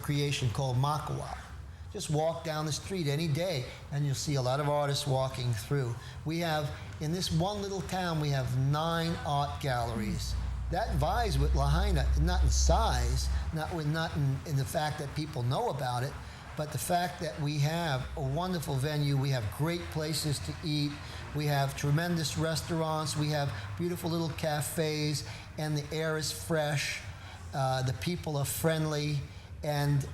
creation called Makawa. Just walk down the street any day and you'll see a lot of artists walking through. We have, in this one little town, we have 9 art galleries. That vies with Lahaina, not in size, not in the fact that people know about it, but the fact that we have a wonderful venue, we have great places to eat, we have tremendous restaurants, we have beautiful little cafes, and the air is fresh, the people are friendly, and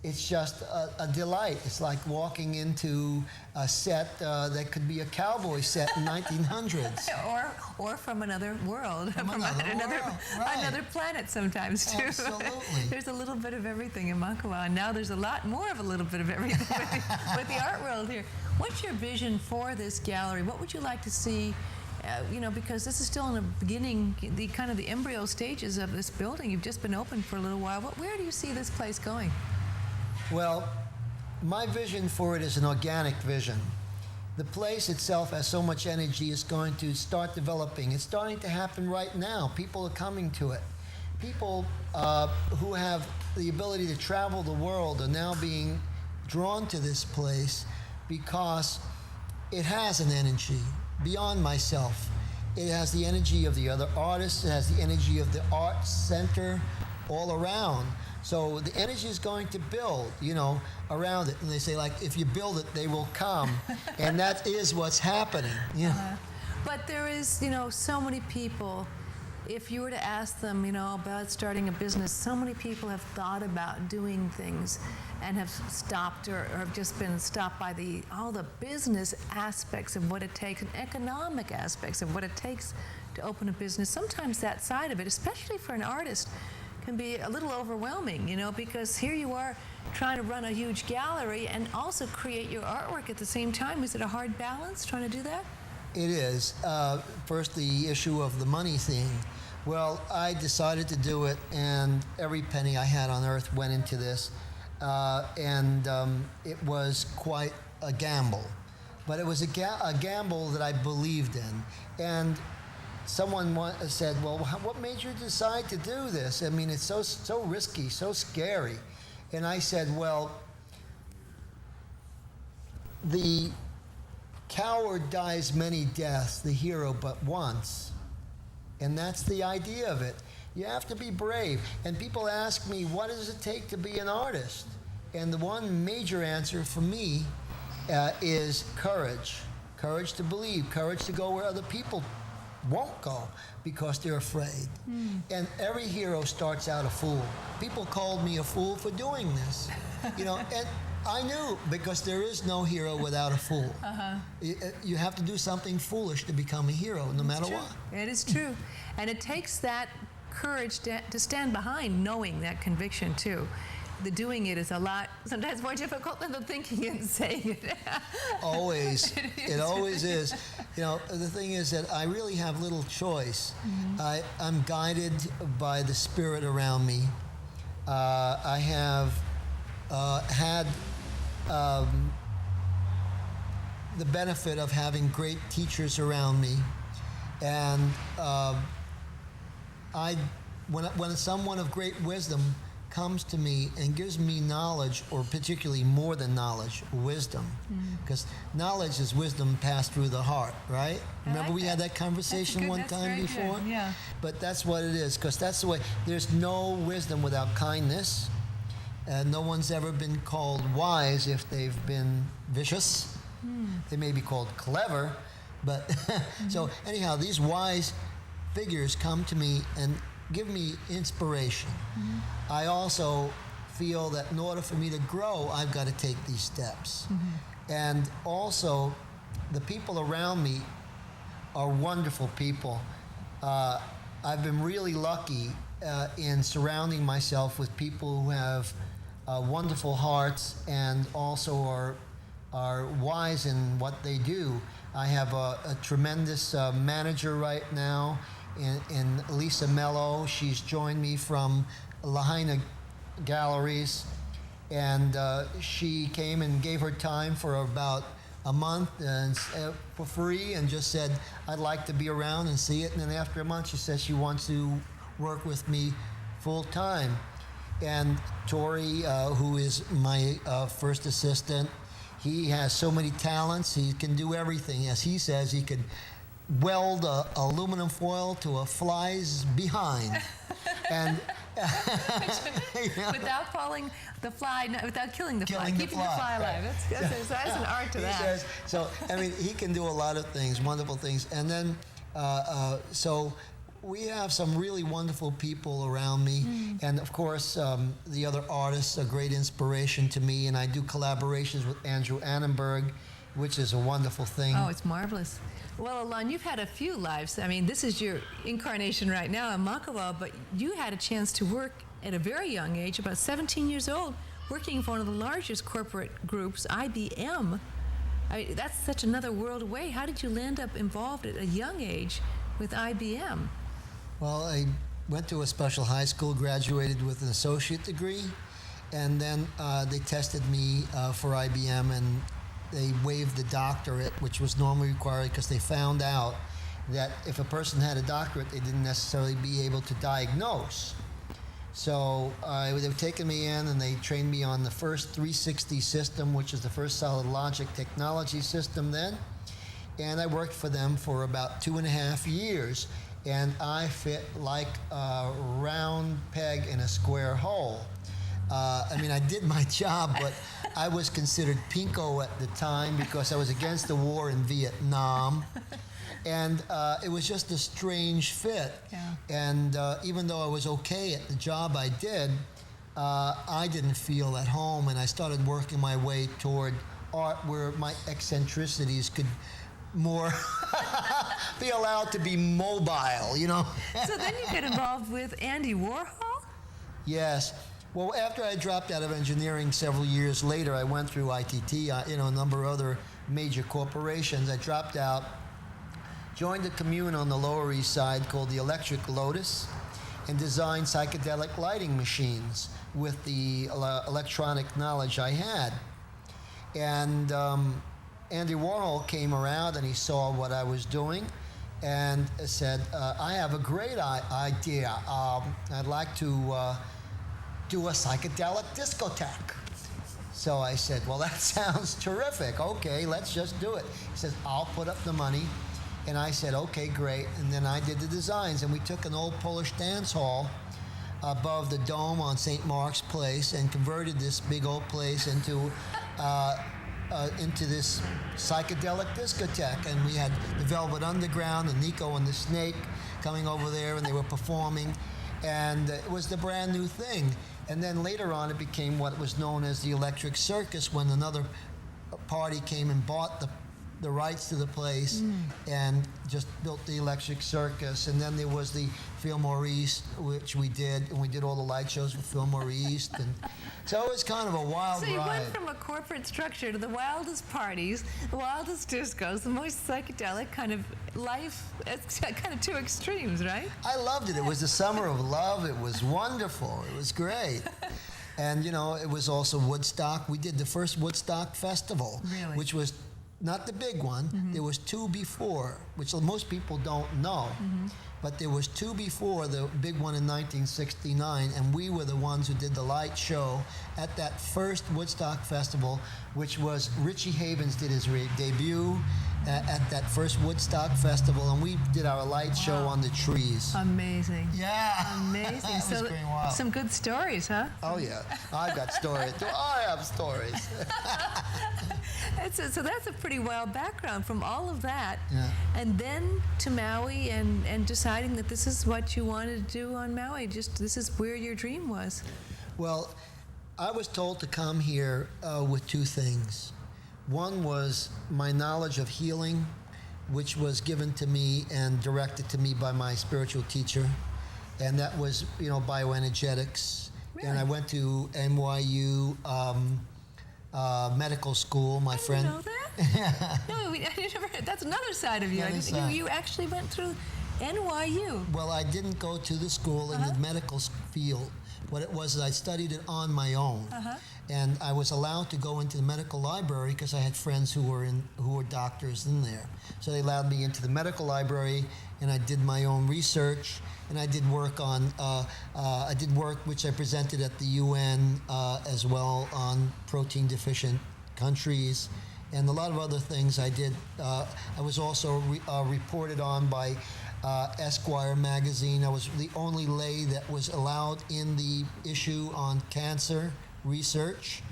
it's just a delight. It's like walking into a set that could be a cowboy set in 1900s. Or from another world. From another world, right. Another planet sometimes, too. Absolutely. There's a little bit of everything in Makawa, and now there's a lot more of a little bit of everything with the art world here. What's your vision for this gallery? What would you like to see? Because this is still in the beginning, the kind of the embryo stages of this building. You've just been open for a little while. Where do you see this place going? Well, my vision for it is an organic vision. The place itself has so much energy, it's going to start developing. It's starting to happen right now. People are coming to it. People who have the ability to travel the world are now being drawn to this place because it has an energy beyond myself. It has the energy of the other artists, it has the energy of the art center all around. So the energy is going to build, around it. And they say, like, if you build it, they will come. And that is what's happening. But there is, so many people, if you were to ask them, about starting a business, so many people have thought about doing things and have stopped or have just been stopped by all the business aspects of what it takes and economic aspects of what it takes to open a business. Sometimes that side of it, especially for an artist, can be a little overwhelming, because here you are trying to run a huge gallery and also create your artwork at the same time. Is it a hard balance trying to do that? It is. First, the issue of the money thing. Well, I decided to do it, and every penny I had on earth went into this, and it was quite a gamble. But it was a gamble that I believed in. And someone said, well, what made you decide to do this? I mean, it's so risky, so scary. And I said, well, the coward dies many deaths, the hero but once. And that's the idea of it. You have to be brave. And people ask me, what does it take to be an artist? And the one major answer for me is courage. Courage to believe, courage to go where other people won't go because they're afraid. And every hero starts out a fool. People called me a fool for doing this. And I knew, because there is no hero without a fool. You have to do something foolish to become a hero, no matter what. It is true. And it takes that courage to stand behind knowing that conviction, too. The doing it is a lot, sometimes more difficult than the thinking and saying it. Always. It always is. The thing is that I really have little choice. I'm guided by the spirit around me. I have had the benefit of having great teachers around me. And when someone of great wisdom comes to me and gives me knowledge, or particularly more than knowledge, wisdom, because knowledge is wisdom passed through the heart, right? Remember we had that conversation one time before? Good. Yeah. But that's what it is, because that's the way. There's no wisdom without kindness. No one's ever been called wise if they've been vicious. They may be called clever, but so anyhow, these wise figures come to me and give me inspiration. I also feel that in order for me to grow, I've got to take these steps. And also, the people around me are wonderful people. I've been really lucky in surrounding myself with people who have wonderful hearts and also are wise in what they do. I have a tremendous manager right now in Lisa Mello. She's joined me from Lahaina Galleries, and she came and gave her time for about a month and for free, and just said, I'd like to be around and see it. And then after a month, she says she wants to work with me full time. And Tori, who is my first assistant, he has so many talents. He can do everything. As he says, he could weld aluminum foil to a fly's behind. And without falling the fly, without killing the fly, keeping the fly alive. Right. That's an art to that. Says, so, I mean, he can do a lot of things, wonderful things. And then, so we have some really wonderful people around me. And of course, the other artists are great inspiration to me. And I do collaborations with Andrew Annenberg, which is a wonderful thing. Oh, it's marvelous. Well, Elan, you've had a few lives. I mean, this is your incarnation right now in Makawa, but you had a chance to work at a very young age, about 17 years old, working for one of the largest corporate groups, IBM. I mean, that's such another world away. How did you land up involved at a young age with IBM? Well, I went to a special high school, graduated with an associate degree, and then they tested me for IBM, and they waived the doctorate, which was normally required because they found out that if a person had a doctorate, they didn't necessarily be able to diagnose. So they've taken me in and they trained me on the first 360 system, which is the first solid logic technology system then. And I worked for them for about 2.5 years. And I fit like a round peg in a square hole. I mean, I did my job, but I was considered pinko at the time because I was against the war in Vietnam. And it was just a strange fit. Yeah. And even though I was okay at the job I did, I didn't feel at home. And I started working my way toward art where my eccentricities could more be allowed to be mobile, you know? So then you get involved with Andy Warhol? Yes. Well, after I dropped out of engineering several years later, I went through ITT, a number of other major corporations. I dropped out, joined a commune on the Lower East Side called the Electric Lotus, and designed psychedelic lighting machines with the electronic knowledge I had. And Andy Warhol came around and he saw what I was doing and said, I have a great idea. I'd like to do a psychedelic discotheque. So I said, well, that sounds terrific. Okay, let's just do it. He says, I'll put up the money. And I said, okay, great. And then I did the designs. And we took an old Polish dance hall above the dome on St. Mark's Place and converted this big old place into this psychedelic discotheque. And we had the Velvet Underground and Nico and the Snake coming over there, and they were performing. And it was the brand new thing. And then later on, it became what was known as the Electric Circus when another party came and bought the rights to the place and just built the Electric Circus. And then there was the Fillmore East, which we did, and we did all the light shows for Fillmore East. And so it was kind of a wild ride. So you went from a corporate structure to the wildest parties, the wildest discos, the most psychedelic kind of life. It's kind of two extremes, right? I loved it. It was the summer of love. It was wonderful. It was great. And, it was also Woodstock. We did the first Woodstock Festival, Really? which was not the big one. There was two before, which most people don't know. But there was two before the big one in 1969, and we were the ones who did the light show at that first Woodstock Festival, which was Richie Havens did his debut at that first Woodstock Festival, and we did our light show on the trees. Amazing. Yeah. Amazing. That was pretty wild. Some good stories, huh? Oh, yeah. I've got stories. I have stories. So that's a pretty wild background from all of that. Yeah. And then to Maui and deciding that this is what you wanted to do on Maui. This is where your dream was. Well, I was told to come here with two things. One was my knowledge of healing, which was given to me and directed to me by my spiritual teacher. And that was, bioenergetics. Really? And I went to NYU medical school. My friend. Didn't know that? No, I never. That's another side of you. Another side. You actually went through NYU. Well, I didn't go to the school in the medical field. What it was is I studied it on my own. And I was allowed to go into the medical library because I had friends who were doctors in there. So they allowed me into the medical library, and I did my own research. and I did work on, I did work which I presented at the UN as well on protein deficient countries, and a lot of other things I did. I was also reported on by Esquire magazine. I was the only lay that was allowed in the issue on cancer research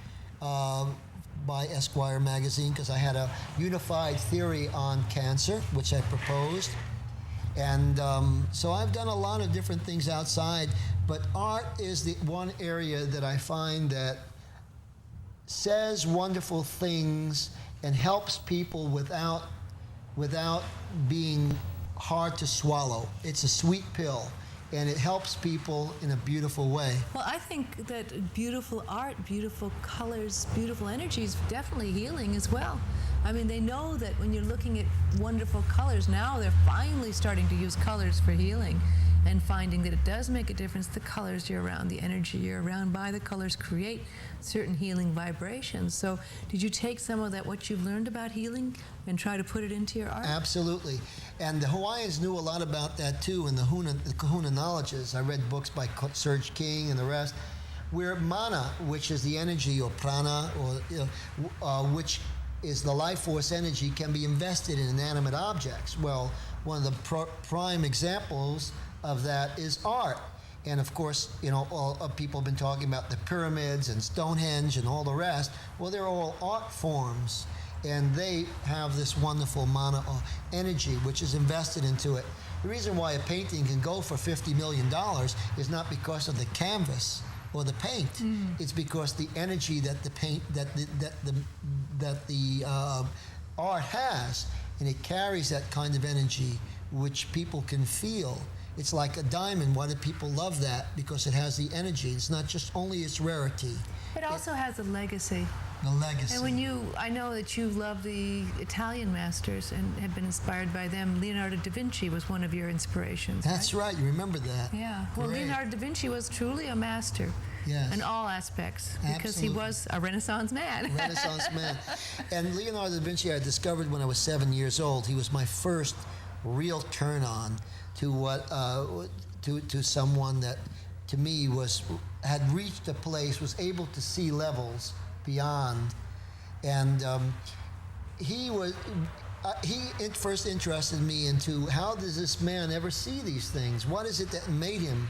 by Esquire magazine, because I had a unified theory on cancer, which I proposed. And so I've done a lot of different things outside, but art is the one area that I find that says wonderful things and helps people without being hard to swallow. It's a sweet pill, and it helps people in a beautiful way. Well, I think that beautiful art, beautiful colors, beautiful energy is definitely healing as well. I mean, they know that when you're looking at wonderful colors, now they're finally starting to use colors for healing and finding that it does make a difference. The colors you're around, the energy you're around by the colors create certain healing vibrations. So did you take some of that, what you've learned about healing, and try to put it into your art? Absolutely. And the Hawaiians knew a lot about that too in the Kahuna knowledges. I read books by Serge King and the rest, where mana, which is the energy, or prana, or which is the life force energy, can be invested in inanimate objects. Well, one of the prime examples of that is art. And of course, all people have been talking about the pyramids and Stonehenge and all the rest. Well, they're all art forms, and they have this wonderful mana or energy which is invested into it. The reason why a painting can go for $50 million is not because of the canvas or the paint. It's because the energy that the paint, that the art has, and it carries that kind of energy which people can feel. It's like a diamond. Why do people love that? Because it has the energy. It's not just only its rarity. It also has a legacy. The legacy. And I know that you love the Italian masters and have been inspired by them. Leonardo da Vinci was one of your inspirations. That's right. You remember that. Yeah. Well, Great. Leonardo da Vinci was truly a master. Yes. In all aspects, because Absolutely. he was a Renaissance man. Renaissance man. And Leonardo da Vinci I discovered when I was 7 years old. He was my first real turn on to what to someone that to me had reached a place, was able to see levels beyond. And he first interested me into, how does this man ever see these things? What is it that made him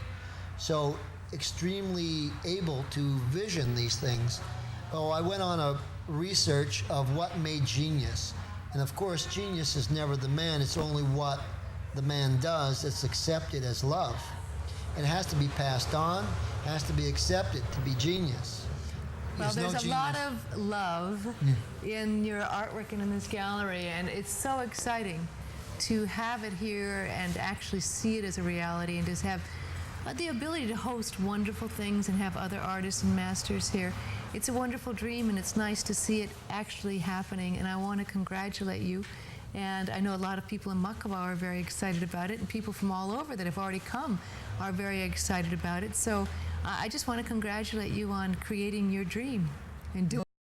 so extremely able to vision these things? Oh, I went on a research of what made genius. And of course, genius is never the man. It's only what the man does that's accepted as love. And it has to be passed on, it has to be accepted to be genius. Well, there's no a lot of love in your artwork and in this gallery, and it's so exciting to have it here and actually see it as a reality, and to have the ability to host wonderful things and have other artists and masters here. It's a wonderful dream, and it's nice to see it actually happening, and I want to congratulate you. And I know a lot of people in Makava are very excited about it, and people from all over that have already come are very excited about it. So I just want to congratulate you on creating your dream and doing